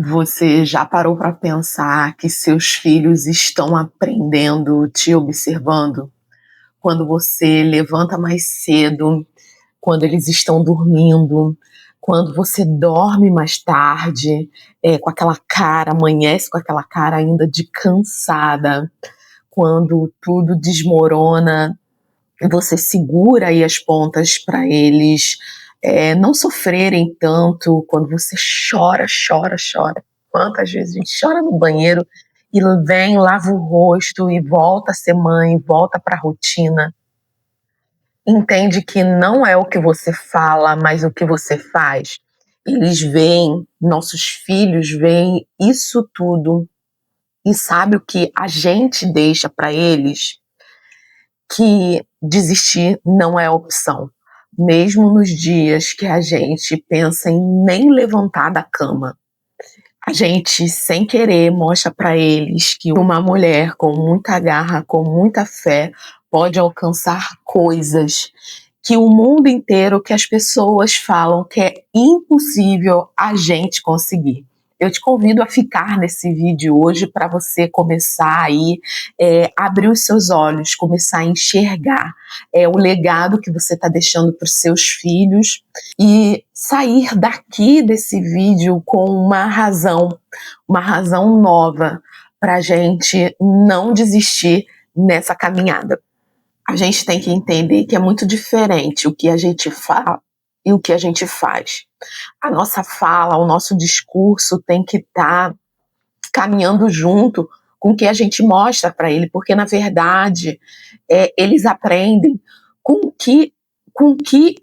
Você já parou para pensar que seus filhos estão aprendendo te observando? Quando você levanta mais cedo, quando eles estão dormindo, quando você dorme mais tarde, com aquela cara, amanhece com aquela cara ainda de cansada, quando tudo desmorona, você segura aí as pontas para eles não sofrerem tanto, quando você chora, chora, chora. Quantas vezes a gente chora no banheiro e vem, lava o rosto e volta a ser mãe, volta para a rotina. Entende que não é o que você fala, mas o que você faz. Eles veem, nossos filhos veem isso tudo e sabe o que a gente deixa para eles? Que desistir não é opção, mesmo nos dias que a gente pensa em nem levantar da cama. A gente, sem querer, mostra para eles que uma mulher com muita garra, com muita fé, pode alcançar coisas que o mundo inteiro, que as pessoas falam que é impossível a gente conseguir. Eu te convido a ficar nesse vídeo hoje para você começar aí, abrir os seus olhos, começar a enxergar o legado que você está deixando para os seus filhos e sair daqui desse vídeo com uma razão nova para a gente não desistir nessa caminhada. A gente tem que entender que é muito diferente o que a gente fala e o que a gente faz. A nossa fala, o nosso discurso tem que estar caminhando junto com o que a gente mostra para ele, porque na verdade eles aprendem com o que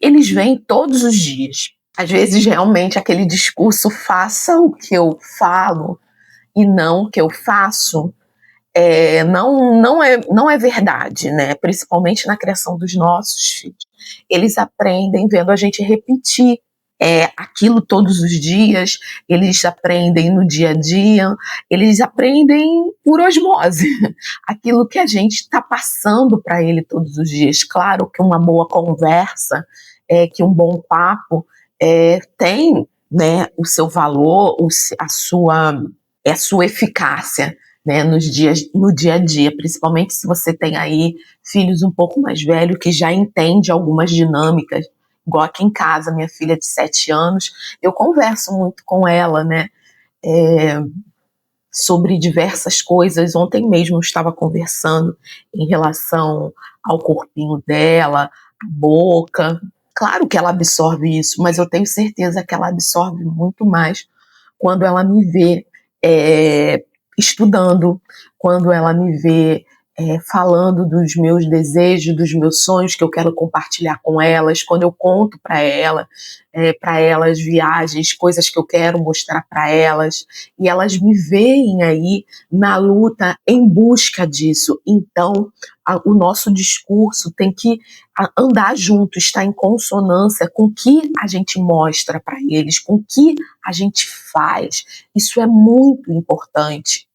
eles veem todos os dias. Às vezes realmente aquele discurso faça o que eu falo e não o que eu faço, não é verdade, né? Principalmente na criação dos nossos filhos. Eles aprendem vendo a gente repetir aquilo todos os dias, eles aprendem no dia a dia, eles aprendem por osmose, aquilo que a gente está passando para ele todos os dias. Claro que uma boa conversa, que um bom papo tem, né, o seu valor, a sua eficácia, né, no dia a dia, principalmente se você tem aí filhos um pouco mais velhos que já entendem algumas dinâmicas, igual aqui em casa, minha filha de 7 anos, eu converso muito com ela, né, sobre diversas coisas. Ontem mesmo eu estava conversando em relação ao corpinho dela, a boca. Claro que ela absorve isso, mas eu tenho certeza que ela absorve muito mais quando ela me vê estudando, quando ela me vê falando dos meus desejos, dos meus sonhos que eu quero compartilhar com elas, quando eu conto para elas viagens, coisas que eu quero mostrar para elas, e elas me veem aí na luta em busca disso. Então, o nosso discurso tem que andar junto, estar em consonância com o que a gente mostra para eles, com o que a gente faz. Isso é muito importante.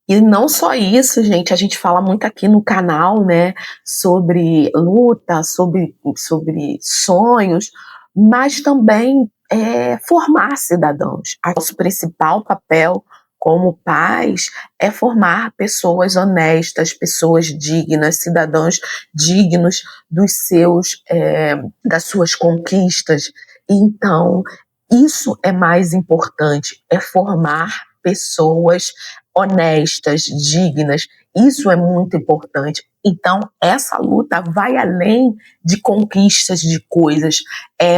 E não só isso, gente, a gente fala muito aqui no canal, né, sobre luta, sobre sonhos, mas também formar cidadãos. Nosso principal papel como pais é formar pessoas honestas, pessoas dignas, cidadãos dignos das suas conquistas. Então, isso é mais importante, é formar pessoas honestas, dignas. Isso é muito importante. Então, essa luta vai além de conquistas de coisas.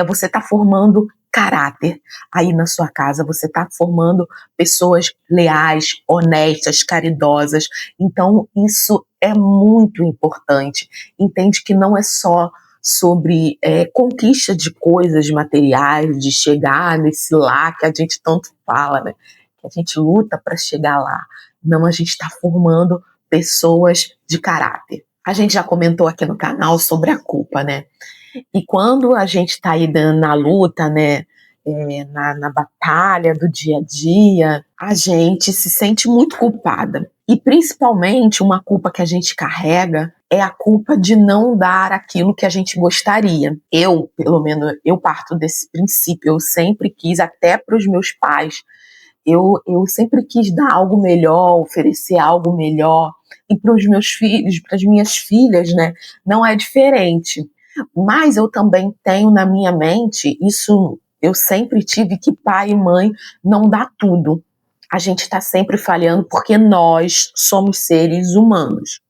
Você está formando caráter aí na sua casa, você está formando pessoas leais, honestas, caridosas. Então, isso é muito importante. Entende que não é só sobre conquista de coisas materiais, de chegar nesse lá que a gente tanto fala, né? Que a gente luta para chegar lá. Não, a gente está formando pessoas de caráter. A gente já comentou aqui no canal sobre a culpa, né? E quando a gente está aí na luta, né, na batalha do dia a dia, a gente se sente muito culpada. E principalmente uma culpa que a gente carrega é a culpa de não dar aquilo que a gente gostaria. Eu, pelo menos, eu parto desse princípio. Eu sempre quis, até para os meus pais, Eu sempre quis dar algo melhor, oferecer algo melhor. E para os meus filhos, para as minhas filhas, né, não é diferente. Mas eu também tenho na minha mente, isso eu sempre tive, que pai e mãe não dá tudo. A gente está sempre falhando porque nós somos seres humanos.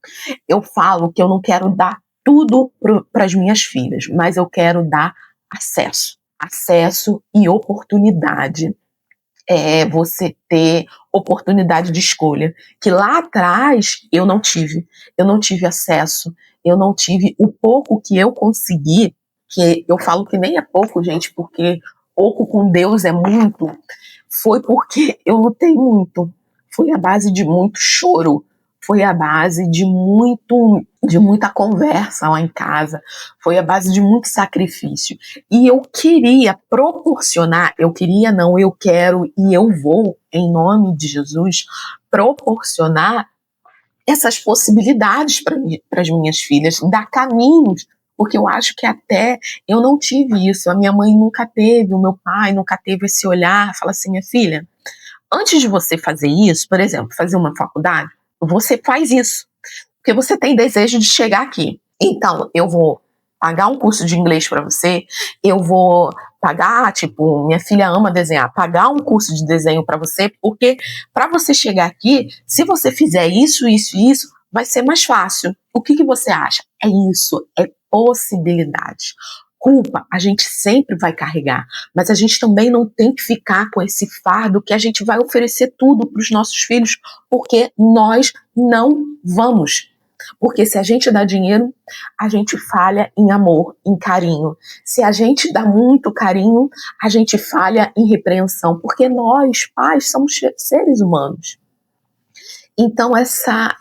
Eu falo que eu não quero dar tudo para as minhas filhas, mas eu quero dar acesso e oportunidade. Você ter oportunidade de escolha, que lá atrás eu não tive acesso, eu não tive o pouco que eu consegui, que eu falo que nem é pouco, gente, porque pouco com Deus é muito, foi porque eu lutei muito, foi a base de muito choro, foi a base de muita conversa lá em casa, foi a base de muito sacrifício. E eu queria proporcionar, eu queria não, eu quero e eu vou, em nome de Jesus, proporcionar essas possibilidades para as minhas filhas, dar caminhos, porque eu acho que até eu não tive isso, a minha mãe nunca teve, o meu pai nunca teve esse olhar, fala assim, minha filha, antes de você fazer isso, por exemplo, fazer uma faculdade, você faz isso, porque você tem desejo de chegar aqui. Então, eu vou pagar um curso de inglês para você, eu vou pagar, tipo, minha filha ama desenhar, pagar um curso de desenho para você, porque para você chegar aqui, se você fizer isso, isso e isso, vai ser mais fácil. O que você acha? É isso, é possibilidade. Culpa a gente sempre vai carregar, mas a gente também não tem que ficar com esse fardo que a gente vai oferecer tudo para os nossos filhos, porque nós não vamos. Porque se a gente dá dinheiro, a gente falha em amor, em carinho. Se a gente dá muito carinho, a gente falha em repreensão, porque nós, pais, somos seres humanos. Então, essa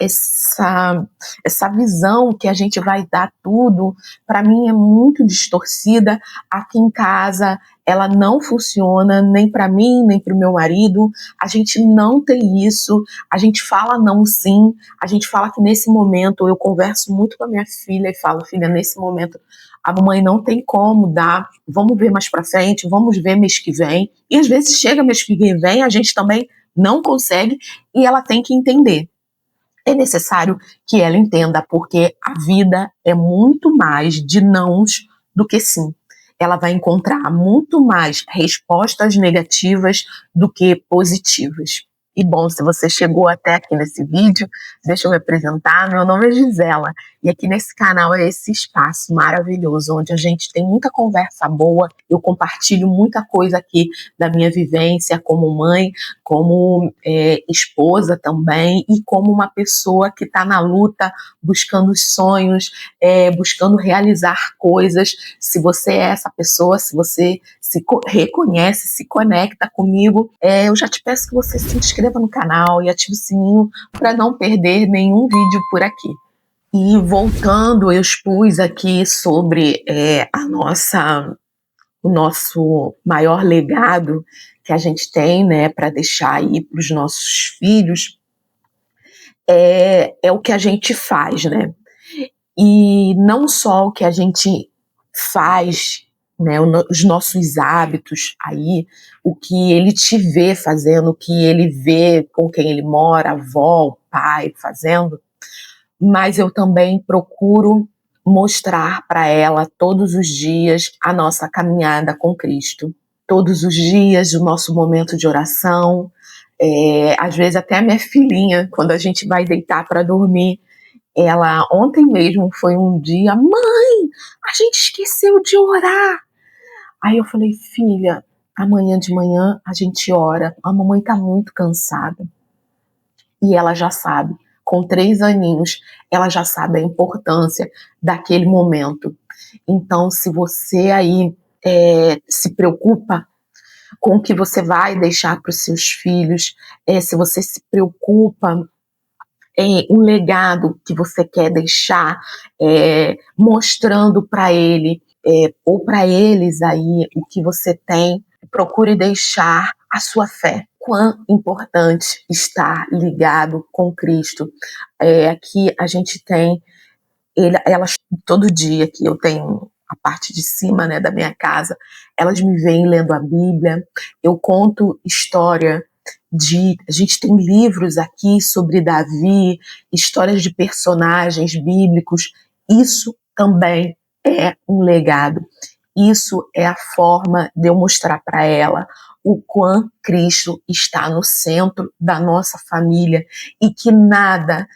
visão que a gente vai dar tudo, para mim é muito distorcida. Aqui em casa, ela não funciona, nem para mim, nem para o meu marido. A gente não tem isso. A gente fala não sim. A gente fala que nesse momento, eu converso muito com a minha filha e falo, filha, nesse momento, a mamãe não tem como dar. Vamos ver mais para frente, vamos ver mês que vem. E às vezes chega mês que vem, a gente também não consegue, e ela tem que entender. É necessário que ela entenda, porque a vida é muito mais de nãos do que sim. Ela vai encontrar muito mais respostas negativas do que positivas. E bom, se você chegou até aqui nesse vídeo, deixa eu me apresentar, meu nome é Gisela, e aqui nesse canal é esse espaço maravilhoso, onde a gente tem muita conversa boa, eu compartilho muita coisa aqui da minha vivência como mãe, como esposa também, e como uma pessoa que está na luta, buscando os sonhos, buscando realizar coisas. Se você é essa pessoa, se você se reconhece, se conecta comigo, eu já te peço que você se inscreva no canal e ative o sininho para não perder nenhum vídeo por aqui. E voltando, eu expus aqui sobre o nosso maior legado que a gente tem, né, para deixar aí para os nossos filhos, é o que a gente faz, né? E não só o que a gente faz, né, os nossos hábitos aí, o que ele te vê fazendo, o que ele vê com quem ele mora, a avó, o pai fazendo, mas eu também procuro mostrar para ela todos os dias a nossa caminhada com Cristo. Todos os dias o nosso momento de oração, às vezes até a minha filhinha, quando a gente vai deitar para dormir, ela, ontem mesmo foi um dia, mãe, a gente esqueceu de orar. Aí eu falei, filha, amanhã de manhã a gente ora, a mamãe tá muito cansada. E ela já sabe, com 3 aninhos, ela já sabe a importância daquele momento. Então, se você aí se preocupa com o que você vai deixar para os seus filhos, se você se preocupa um legado que você quer deixar, mostrando para ele, ou para eles aí o que você tem, procure deixar a sua fé. Quão importante estar ligado com Cristo. Aqui a gente tem elas todo dia que eu tenho a parte de cima, né, da minha casa, elas me veem lendo a Bíblia, eu conto história a gente tem livros aqui sobre Davi, histórias de personagens bíblicos. Isso também é um legado. Isso é a forma de eu mostrar para ela o quão Cristo está no centro da nossa família e que nada,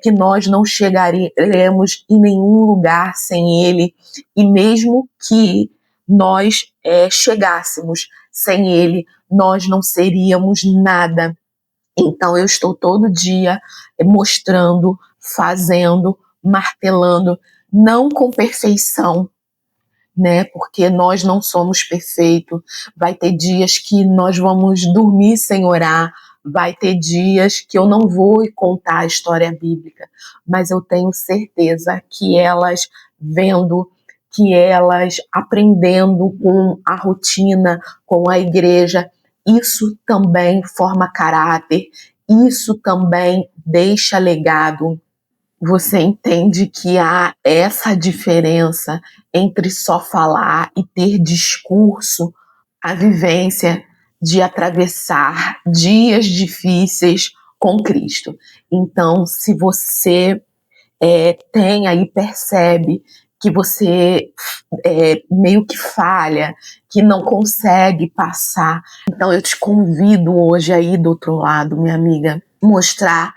que nós não chegaremos em nenhum lugar sem Ele, e mesmo que nós chegássemos sem Ele, nós não seríamos nada. Então eu estou todo dia mostrando, fazendo, martelando, não com perfeição, né? Porque nós não somos perfeitos. Vai ter dias que nós vamos dormir sem orar, vai ter dias que eu não vou contar a história bíblica, mas eu tenho certeza que elas vendo, que elas aprendendo com a rotina, com a igreja, isso também forma caráter, isso também deixa legado. Você entende que há essa diferença entre só falar e ter discurso, a vivência de atravessar dias difíceis com Cristo. Então, se você tem aí, percebe que você meio que falha, que não consegue passar, então eu te convido hoje aí do outro lado, minha amiga, mostrar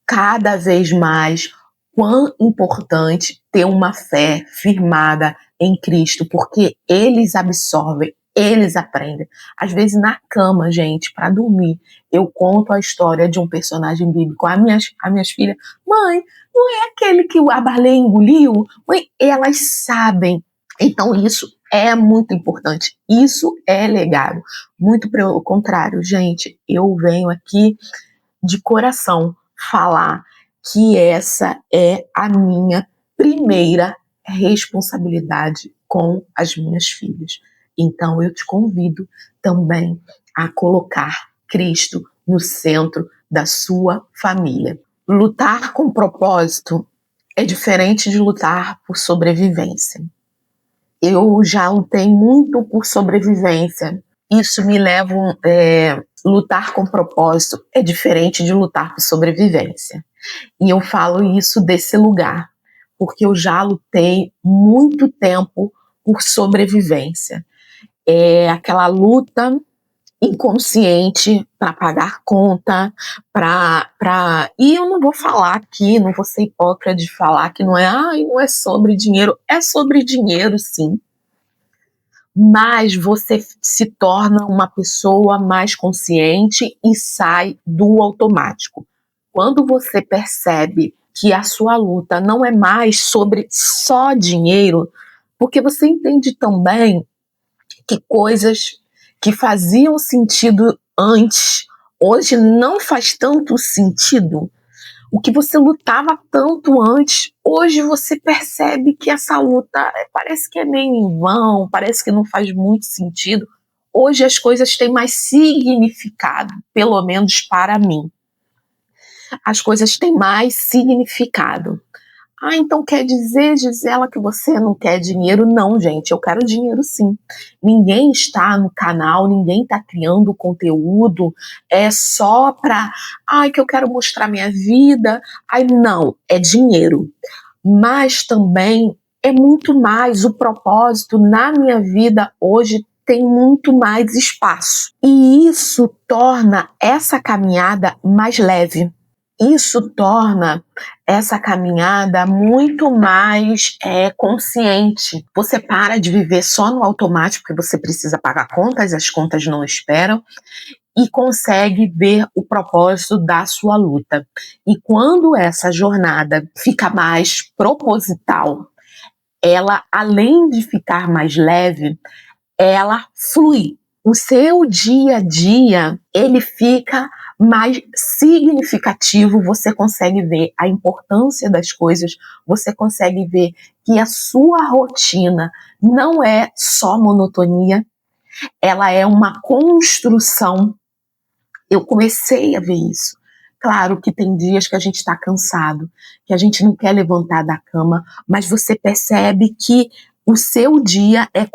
cada vez mais quão importante ter uma fé firmada em Cristo, porque eles absorvem, eles aprendem. Às vezes na cama, gente, para dormir, eu conto a história de um personagem bíblico. As minhas filhas, mãe, não é aquele que a baleia engoliu? Mãe, elas sabem. Então isso é muito importante, isso é legado. Muito pelo contrário, gente, eu venho aqui de coração falar que essa é a minha primeira responsabilidade com as minhas filhas. Então eu te convido também a colocar Cristo no centro da sua família. Lutar com propósito é diferente de lutar por sobrevivência. Eu já lutei muito por sobrevivência. Isso me leva lutar com propósito é diferente de lutar por sobrevivência. E eu falo isso desse lugar, porque eu já lutei muito tempo por sobrevivência. É aquela luta inconsciente para pagar conta, e eu não vou falar aqui, não vou ser hipócrita de falar que não é sobre dinheiro, é sobre dinheiro sim, mas você se torna uma pessoa mais consciente e sai do automático. Quando você percebe que a sua luta não é mais sobre só dinheiro, porque você entende também que coisas que faziam sentido antes, hoje não faz tanto sentido. O que você lutava tanto antes, hoje você percebe que essa luta parece que é meio em vão, parece que não faz muito sentido. Hoje as coisas têm mais significado, pelo menos para mim. As coisas têm mais significado. Então quer dizer, Gisela, que você não quer dinheiro? Não, gente, eu quero dinheiro sim. Ninguém está no canal, ninguém está criando conteúdo, é só para, que eu quero mostrar minha vida. Não, é dinheiro. Mas também é muito mais, o propósito na minha vida hoje tem muito mais espaço. E isso torna essa caminhada mais leve. Isso torna essa caminhada muito mais consciente. Você para de viver só no automático, porque você precisa pagar contas, as contas não esperam, e consegue ver o propósito da sua luta. E quando essa jornada fica mais proposital, ela, além de ficar mais leve, ela flui. O seu dia a dia, ele fica mais significativo, você consegue ver a importância das coisas, você consegue ver que a sua rotina não é só monotonia, ela é uma construção. Eu comecei a ver isso. Claro que tem dias que a gente está cansado, que a gente não quer levantar da cama, mas você percebe que O seu dia é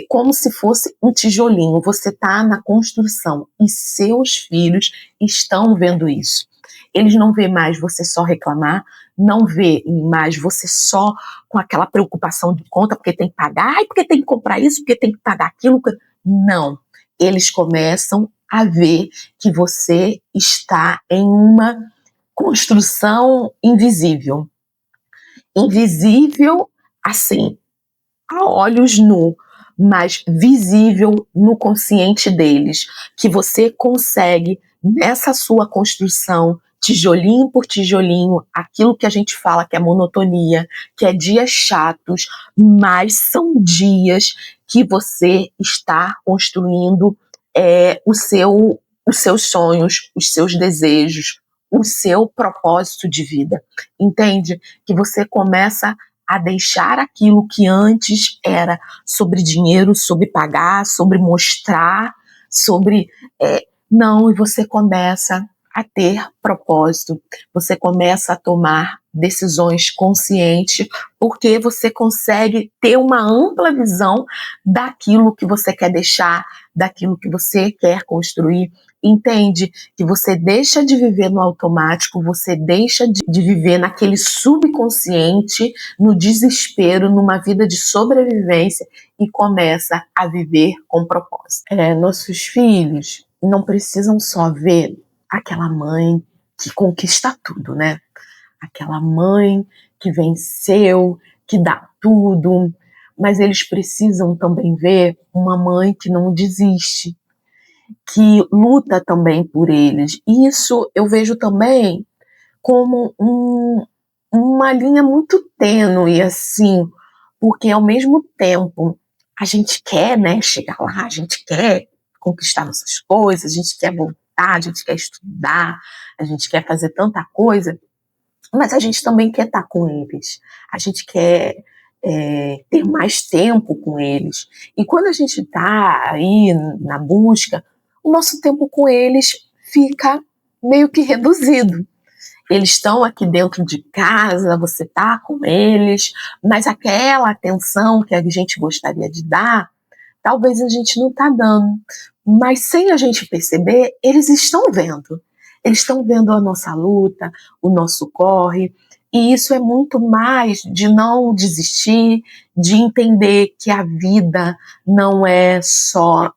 como se fosse um tijolinho, você está na construção e seus filhos estão vendo isso. Eles não vê mais você só reclamar, não vê mais você só com aquela preocupação de conta, porque tem que pagar, ai, porque tem que comprar isso, porque tem que pagar aquilo. Não, eles começam a ver que você está em uma construção invisível. Invisível, assim, a olhos nu, mas visível no consciente deles, que você consegue, nessa sua construção, tijolinho por tijolinho, aquilo que a gente fala que é monotonia, que é dias chatos, mas são dias que você está construindo os seus sonhos, os seus desejos, o seu propósito de vida, entende? Que você começa a deixar aquilo que antes era sobre dinheiro, sobre pagar, sobre mostrar, sobre... não, e você começa a ter propósito, você começa a tomar decisões conscientes, porque você consegue ter uma ampla visão daquilo que você quer deixar, daquilo que você quer construir. Entende que você deixa de viver no automático, você deixa de viver naquele subconsciente, no desespero, numa vida de sobrevivência e começa a viver com propósito. Nossos filhos não precisam só ver aquela mãe que conquista tudo, né? Aquela mãe que venceu, que dá tudo, mas eles precisam também ver uma mãe que não desiste, que luta também por eles. E isso eu vejo também como uma linha muito tênue, assim, porque ao mesmo tempo a gente quer, né, chegar lá, a gente quer conquistar nossas coisas, a gente quer voltar, a gente quer estudar, a gente quer fazer tanta coisa, mas a gente também quer estar com eles, a gente quer ter mais tempo com eles. E quando a gente está aí na busca, o nosso tempo com eles fica meio que reduzido. Eles estão aqui dentro de casa, você está com eles, mas aquela atenção que a gente gostaria de dar, talvez a gente não está dando. Mas sem a gente perceber, eles estão vendo. Eles estão vendo a nossa luta, o nosso corre, e isso é muito mais de não desistir, de entender que a vida não é só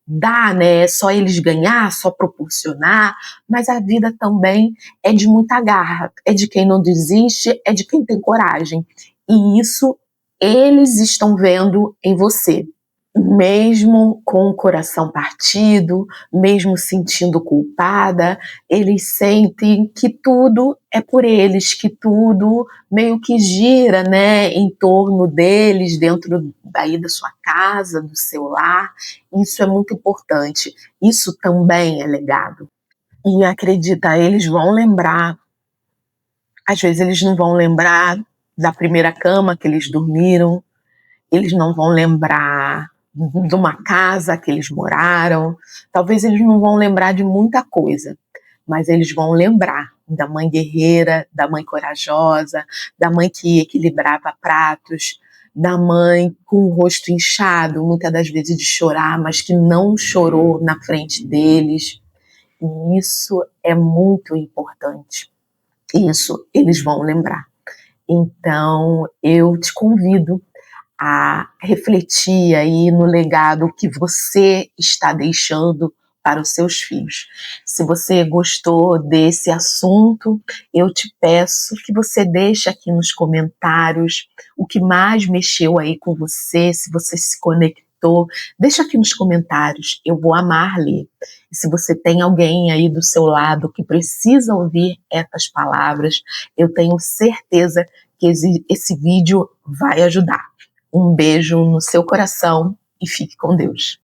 dar, né? É só eles ganhar, só proporcionar, mas a vida também é de muita garra, é de quem não desiste, é de quem tem coragem. E isso eles estão vendo em você. Mesmo com o coração partido, mesmo sentindo culpada, eles sentem que tudo é por eles, que tudo meio que gira, né, em torno deles, dentro daí da sua casa, do seu lar. Isso é muito importante. Isso também é legado. E acredita, eles vão lembrar, às vezes eles não vão lembrar da primeira cama que eles dormiram, eles não vão lembrar de uma casa que eles moraram, talvez eles não vão lembrar de muita coisa, mas eles vão lembrar da mãe guerreira, da mãe corajosa, da mãe que equilibrava pratos, da mãe com o rosto inchado, muitas das vezes de chorar, mas que não chorou na frente deles. E isso é muito importante. Isso eles vão lembrar. Então, eu te convido a refletir aí no legado que você está deixando para os seus filhos. Se você gostou desse assunto, eu te peço que você deixe aqui nos comentários o que mais mexeu aí com você, se você se conectou, deixa aqui nos comentários, eu vou amar ler. E se você tem alguém aí do seu lado que precisa ouvir essas palavras, eu tenho certeza que esse vídeo vai ajudar. Um beijo no seu coração e fique com Deus.